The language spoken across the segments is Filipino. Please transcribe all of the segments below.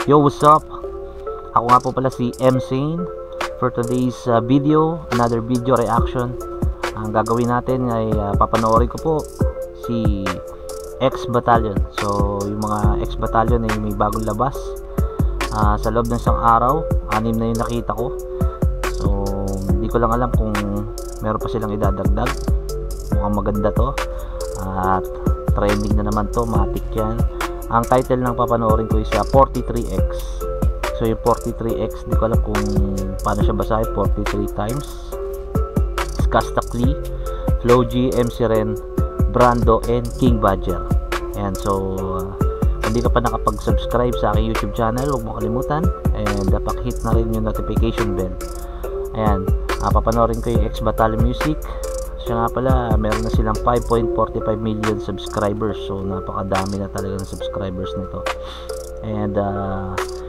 Yo, what's up? Ako nga po pala si M-Sane. For today's video, another video reaction. Ang gagawin natin ay papanoorin ko po si X Battalion. So, yung mga X Battalion ay may bagong labas. Sa loob ng isang araw, 6 na yung nakita ko. So, hindi ko lang alam kung meron pa silang idadagdag. Mukhang maganda to. At trending na naman to, matik yan. Ang title ng papanoorin ko is 43X. So yung 43X, di ko alam kung paano siya basahin. 43 times Skastakli, Flo G, MC Ren, Brando, and King Badger. Ayan, so kung di ka pa nakapag-subscribe sa aking YouTube channel, huwag mo kalimutan. And pakihit na rin yung notification bell. Ayan, papanoorin ko yung X Battalion Music. Siya nga pala, meron na silang 5.45 million subscribers. So napakadami na talaga ng subscribers nito. And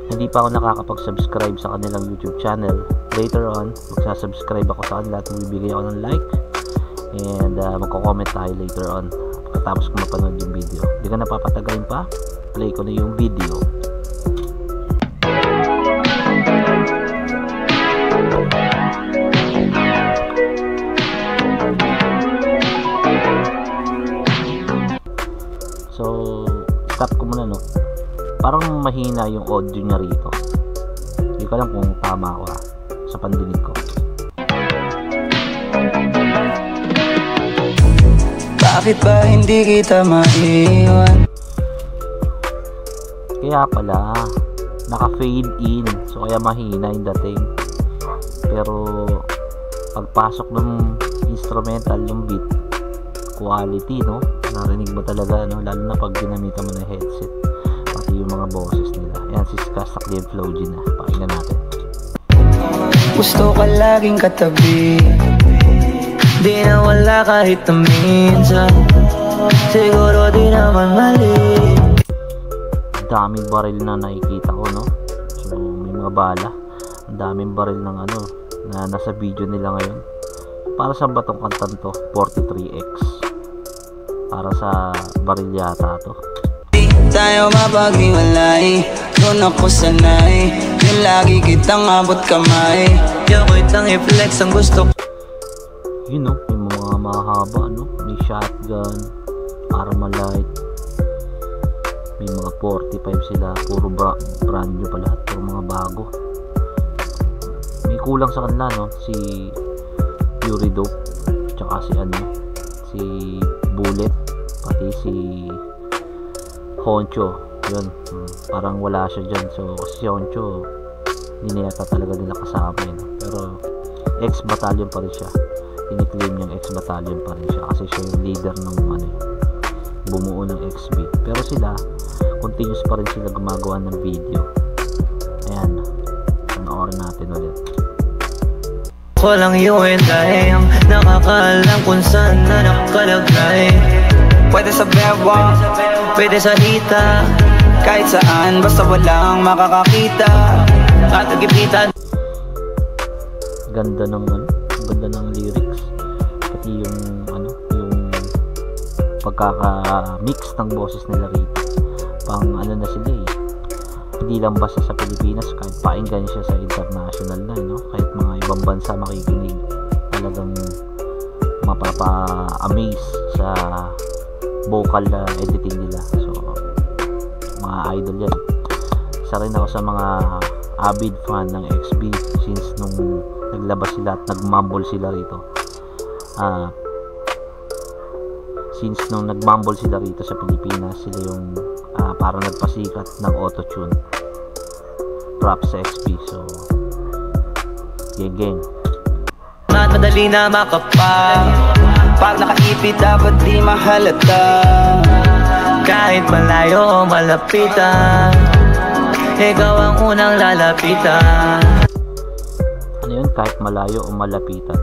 hindi pa ako nakakapag-subscribe sa kanilang YouTube channel. Later on, magsasubscribe ako sa kanila at bibigay ako ng like. And magko-comment tayo later on pagkatapos ko mapanood yung video. Hindi ka napapatagalin pa, play ko na yung video. So, stop ko muna, no? Parang mahina yung audio niya rito. Hindi ko alam kung tama ako sa pandinig ko. Bakit ba hindi kita maiwan? Kaya pala, naka-fade in. So, kaya mahina yung dating. Pero, pagpasok ng instrumental, yung beat, quality, no? Narinig mo talaga, no? Lalo na pag ginamitan mo ng headset, pati yung mga boses nila. Ayan, si Skastakli and Flo G na. Pakinggan natin. Gusto ka laging katabi, di na wala kahit na minsan. Siguro di naman mali. Daming baril na nakikita ko, no? So, may mga bala. Ang daming baril ng ano na nasa video nila ngayon. Para sa batong kantan to, 43X. Para sa baril yata to. Di tayo mapaghiwalay, doon ako sanay. Yung lagi kitang abot kamay, yung kitang i-flex ang gusto. Yun, no? Yung mga mahaba, no? May shotgun, Armalite. May mga 45 sila. Puro brand new pa lahat. Puro mga bago. May kulang sa kanila, no? Si Fury Dope, tsaka si Bullet, pati si Honcho. Yun, parang wala siya dyan. So kasi si Honcho hindi na yata talaga nila kasama, no? Pero X Battalion pa rin siya. Ini-claim niyang X Battalion pa rin siya kasi siya yung leader ng bumuo ng XB. Pero sila continuous pa rin sila gumagawa ng video. Ayan, panoorin natin ulit. Ko lang yung endayang nakakaalam kung saan na nakalagay. Pwede sa beba, pwede sa hita, kahit saan basta walang makakakita at nagipitan. Ganda ng lyrics, pati yung yung pagkaka-mix ng boses nila rito. Pang na sila hindi lang basta sa Pilipinas, kahit painggan siya sa international na, no? Kahit mga ibang bansa makikinig, talagang mapapa-amaze sa vocal editing nila. So mga idol yan. Isa rin ako sa mga avid fan ng XB since nung naglabas sila at nagmumble sila rito. Since nung nagmumble sila rito sa Pilipinas, sila yung parang nagpasikat ng autotune. Props sa XB. So gang. Madali na makapag, pag nakaipit dapat di mahalata. Kahit malayo o malapitan, ikaw ang unang lalapitan. Ano yun? Kahit malayo o malapitan?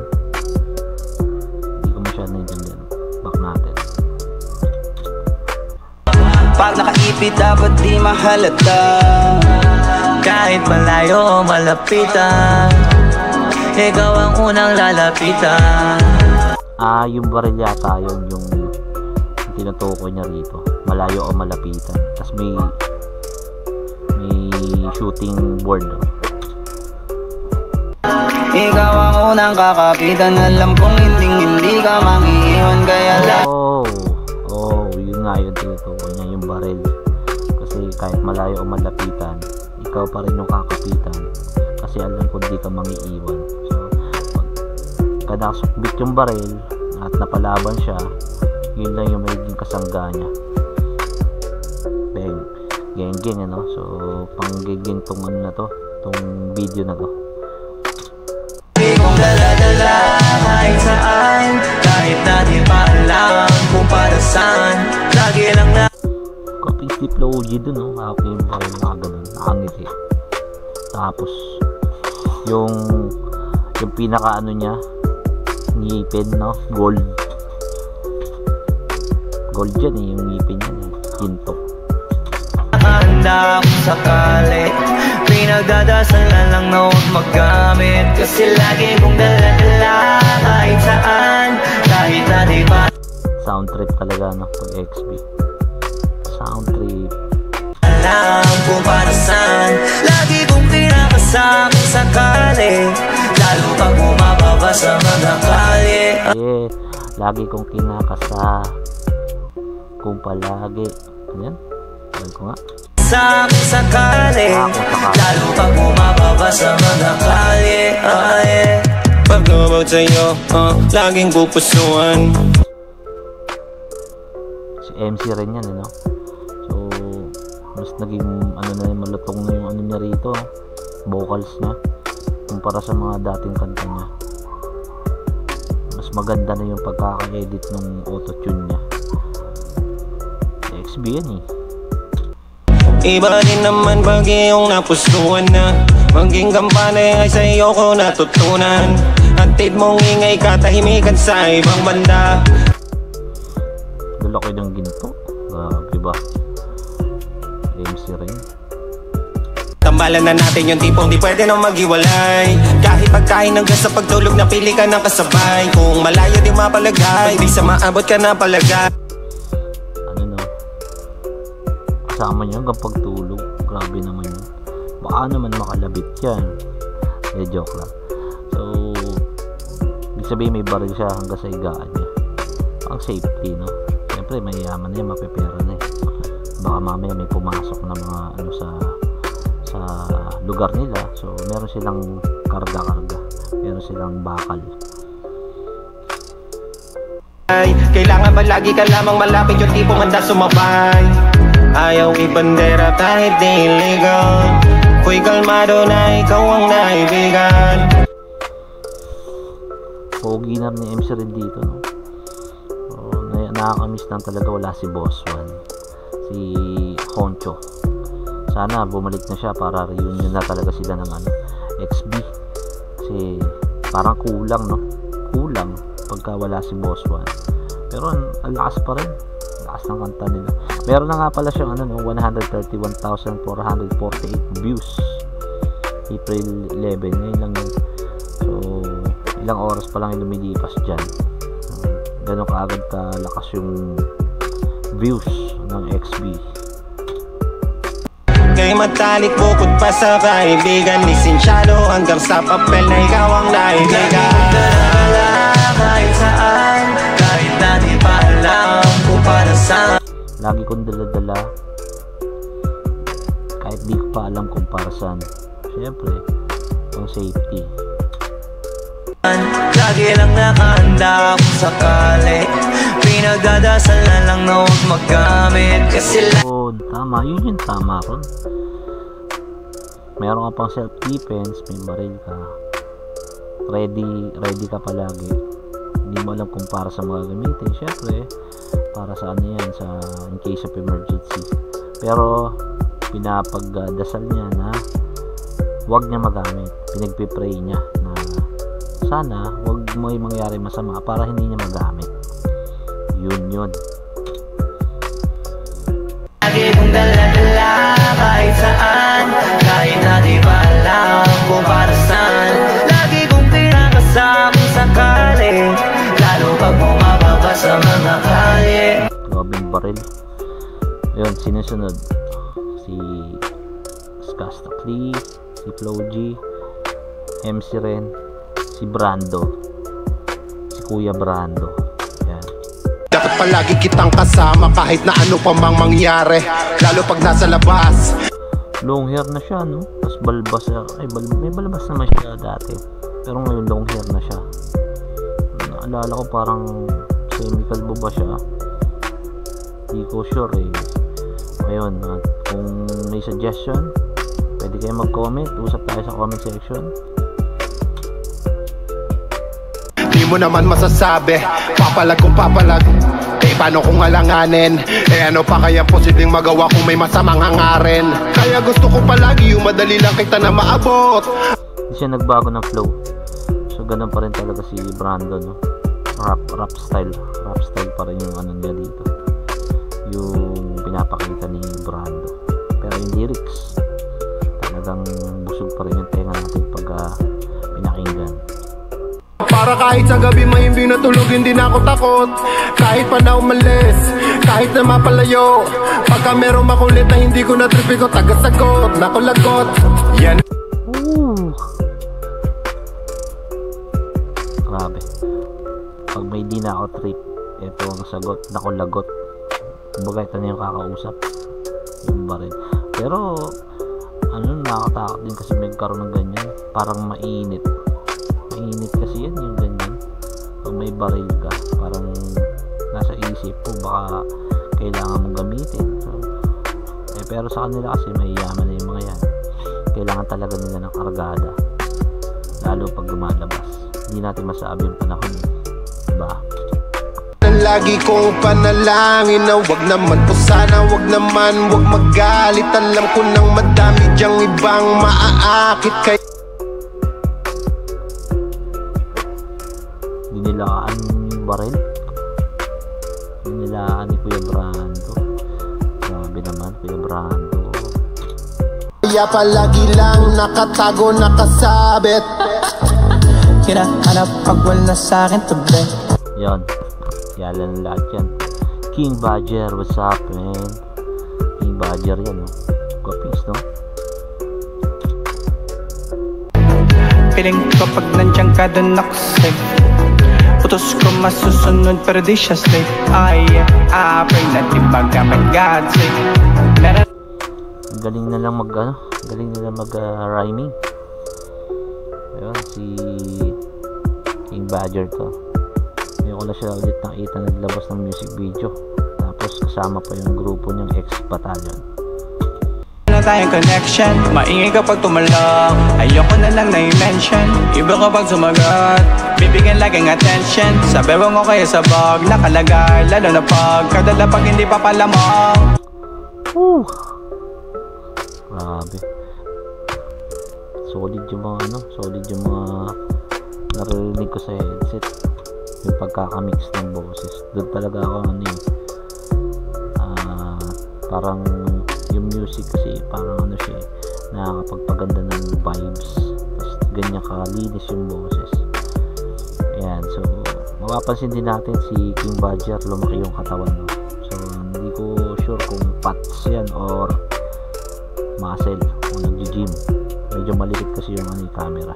Hindi ko masyadong naintindihan. Back natin. Pag nakaipit dapat di mahalata. Kahit malayo o malapitan, ikaw ang unang lalapitan. Yung baril yata yun yung tinutukoy niya rito. Malayo o malapitan. Tapos may shooting board. Ikaw ang unang kakapitan, alam kong hindi ka mangiiwan, kaya yun nga yun, tinutukoy niya yung baril. Kasi kahit malayo o malapitan, ikaw pa rin yung kakapitan, kasi alam ko di ka mangiiwan. So pag nakasukbit yung baril at napalaban siya, yun lang yung magiging kasangga niya. Geng ano. So panggiging tong ano na to, tong video na to. Kung dala-dala kahit saan, kahit na di pa alam kung para saan, lagi lang na coping slip low OG dun, no? Happy yung baril na ganun, nakangiti. Tapos yung pinaka ano niya, ngipin, no? Gold yan eh, yung ngipin niya eh, ginto. Handa kung sakali, pinagdadasal na lang na huwag magamit, kasi lagi kong dala-dala kahit saan, kahit na di ba Sound trip talaga, no? Pag XB sound trip, alam kung para saan, lagi kong pinakasa kung sakali, lalo pag bumababa sa mga kalye. lagi kong kinakasa kung palagi, yan, sabi ko nga, sa kung sakali, lalo pag bumababa sa mga kalye. Pag about sa'yo, laging pupusuan. Si MC rin yan, no? So mas naging ano na, malutong na yung ano niya rito, vocals niya kumpara sa mga dating kanta niya. Mas maganda na yung pagkaka-edit ng auto-tune niya. XB yan eh. Iba din naman pag iyong napustuhan na, maging kampana ay sa iyo ko natutunan. Hatid mong ingay, katahimikan sa ibang banda. Lalaki ng ginto, grabe ba? MC rin. Tambalan na natin yung tipong di pwede nang maghiwalay, kahit pagkain hanggang sa pagtulog na pili ka ng kasabay. Kung malayo di mapalagay, di sa maabot ka na palagay. Kasama niya hanggang pagtulog, grabe naman yun. Baka naman makalabit yan, joke lang. So ibig sabihin may baril siya hanggang sa higaan niya, ang safety, no? Siyempre may yaman na yan, mapipera na eh. Baka mamaya may pumasok na mga ano sa lugar nila, so meron silang karga, meron silang bakal. Kailangan ba lagi ka lamang malapit, yung tipong handa sumabay, ayaw ibandera kahit di illegal. Ko'y kalmado na ikaw ang naibigan. Pogi na ni MC rin dito, no? Nakakamiss lang talaga, wala si Boss One, si Honcho. Sana bumalik na siya para reunion na talaga sila ng ano, XB. Kasi parang kulang, no? Kulang pagka wala si Boss One. Pero ang lakas pa rin, lakas ng kanta nila. Meron na nga pala siyang ano, no, 131,448 views April 11, ngayon lang yun. So ilang oras pa lang yung lumilipas dyan, gano'n kaagad kalakas yung views ng XB. Kay matalik bukod pa sa kaibigan, lisensyado hanggang sa papel na ikaw ang naibigan. Kahit saan, kahit na di pa alam kung para saan, lagi kong dala-dala kahit di ko pa alam kung para saan. Siyempre ang safety, lagi lang nakahanda kung sakali, pinagdadasal na lang na huwag magamit, kasi tama, yun yung tama ron. Meron ka pang self-defense, may baril ka, ready ka palagi. Hindi mo alam kung para sa mga gamitin, syempre para sa ano yan, sa in case of emergency. Pero pinapagdasal niya na wag niya magamit, pinagpipray niya na sana wag mo yung mangyari masama para hindi niya magamit. Yun lagi kong dala-dala kahit saan, kahit na di ba alam kung para saan, lagi kong pinakasama sakali, lalo pag bumababa sa mga kalye. Grabing baril. Ayun, sinusunod si Casta Cliff, si Flo G, MC rin, si Brando, si Kuya Brando. Yan. Dapat palagi kitang kasama kahit na ano pa mang mangyari, lalo pag nasa labas. Long hair na siya, no? Tapos balbas, may balbas naman siya dati, pero ngayon long hair na siya. Naalala ko parang semi-kalbo ba siya, di ko sure eh. Ngayon, kung may suggestion, pwede kayo mag-comment, usap tayo sa comment section. Di mo naman masasabi, papalag kung papalag, paano kung alanganin? Ano pa kaya posibleng magawa kung may masamang hangarin? Kaya gusto ko palagi yung madali lang kita na maabot. Hindi siya nagbago ng flow, so ganun pa rin talaga si Brando, no? Rap style pa rin yung ano niya dito, yung pinapakita ni Brando. Pero yung lyrics, talagang busog pa rin yung tenga natin pag pinakinggan. Para kahit sa gabi mahimbing na tulog, hindi na ako takot. Kahit pa na umalis, kahit na mapalayo, pagka merong makulit na hindi ko natripi ko, tagasagot, nakulagot. Yan. Grabe. Pag may di na ako trip, ito ang sagot, nakulagot. Kumbaga ito na yung kakausap, yung baril. Pero ano, nakakatakot din kasi magkaroon ng ganyan, parang mainit kasi yan yung ganyan. Pag may baril ka, parang nasa isip po baka kailangan mong gamitin. So, pero sa kanila kasi may yaman na yung mga yan, kailangan talaga nila ng kargada, lalo pag lumalabas. Hindi natin masabi yung panahon, diba? Lagi kong panalangin na wag naman po sana, wag magalit. Alam ko nang madami diyang ibang maaakit kay nilaan yung baril, nilaan ni Kuya Brando. Grabe naman Kuya Brando. Kaya palagi lang nakatago, nakasabit, hinahanap pag wala sa'kin tabi. Yan, yalan lahat yan. King Badger, what's up man? King Badger yan, no? Guwapings, no? Piling ko pag nandiyan ka dun ako safe, utos ko masusunod pero di siya safe. Ay, pray na di magkamagad safe. Galing na lang rhyming. Ayun, si King Badger to. Ngayon ko na siya ulit nakita naglabas ng music video, tapos kasama pa yung grupo niyang X-Battalion. Na tayong connection, maingay kapag tumalak, ayoko na lang na-mention. Iba kapag sumagat, bibigyan laging attention. Sabi mo ko kaya sa bag, nakalagay, lalo na pag kadala pag hindi pa palamang. Grabe. Solid yung mga narinig ko sa headset, yung pagkakamix ng boses. Doon talaga ako parang yung music kasi parang siya, nakakapagpaganda ng vibes, tapos ganyan kalinis yung boses. Ayan, so mapapansin din natin si King Badger, lumaki yung katawan, no? So hindi ko sure kung fats yan or muscle o nag-gym. Medyo malikit kasi yung camera.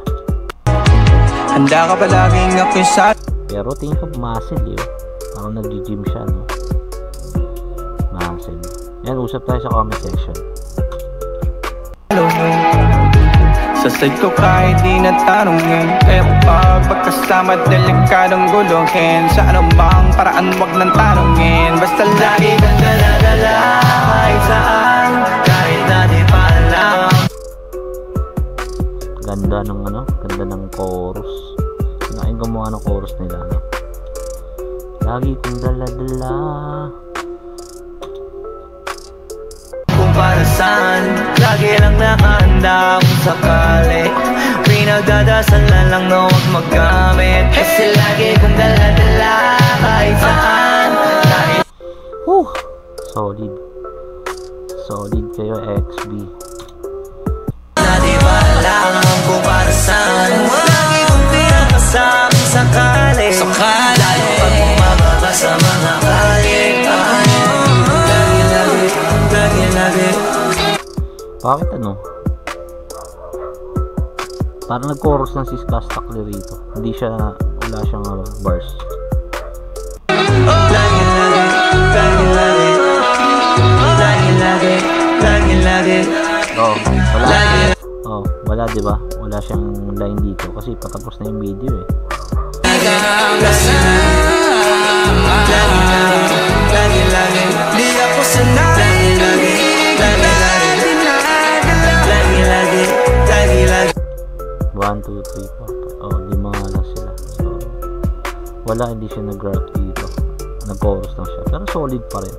Handa ka palaging ako'y sa, pero tingin ko muscle yun, parang nag-gym siya, no? Muscle. Yan, usap tayo sa comment section. hello, sa side ko kahit di natanongin, kaya pag pagkasama delikadong guluhin. Sa anumang paraan wag nang tanongin, basta lagi kang dala-dala kahit saan, kahit na di pa alam. Ganda ng chorus. Sinaing gumawa ng chorus nila, no? Lagi kong dala-dala. Kung para saan, lagi lang nakahanda kung sakali. Pinagdadasal na lang na huwag maggamit, kasi lagi kong dala-dala kahit saan, kahit... Solid kayo, XB. Na di ba alam kung para saan, lagi kong pinakasama sakali. Lalo pag bumababa sa mga kali. Bakit Parang nag-chorus lang si Kastakli rito. Hindi siya, wala siyang bars. Oh, wala, diba? Wala siyang line dito kasi patapos na yung video eh. One, two, three, four, five. Oh, 5 nga lang sila. So, wala, hindi siya nag-rap dito. Nag-chorus lang siya. Pero solid pa rin.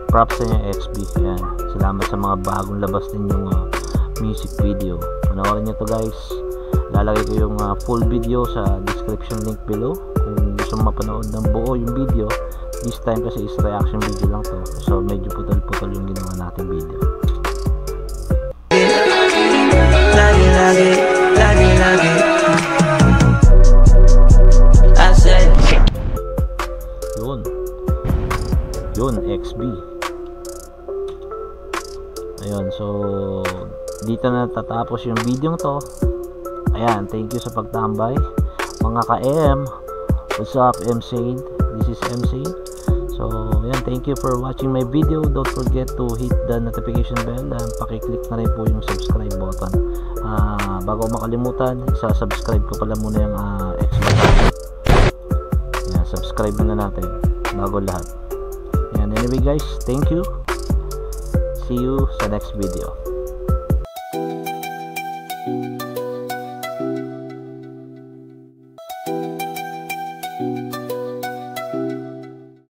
Props sa niya XB. Yan. Salamat sa mga bagong labas din yung music video. Panoorin nyo to guys. Lalagay ko yung full video sa description link below. Kung gusto mapanood ng buo yung video. This time kasi is reaction video lang to. So medyo putol-putol yung ginawa natin video. Lagi. I said Yun, XB. Ayun, so dito na tatapos yung video to. Ayan, thank you sa pagtambay mga ka-M. What's up, M-Sane? This is M-Sane. So ayan, thank you for watching my video. Don't forget to hit the notification bell and pakiclick na rin po yung subscribe button. Bago makalimutan, subscribe ko pala muna yung Xbox. Ayan, subscribe muna natin bago lahat. Ayan, anyway guys, thank you. See you sa next video.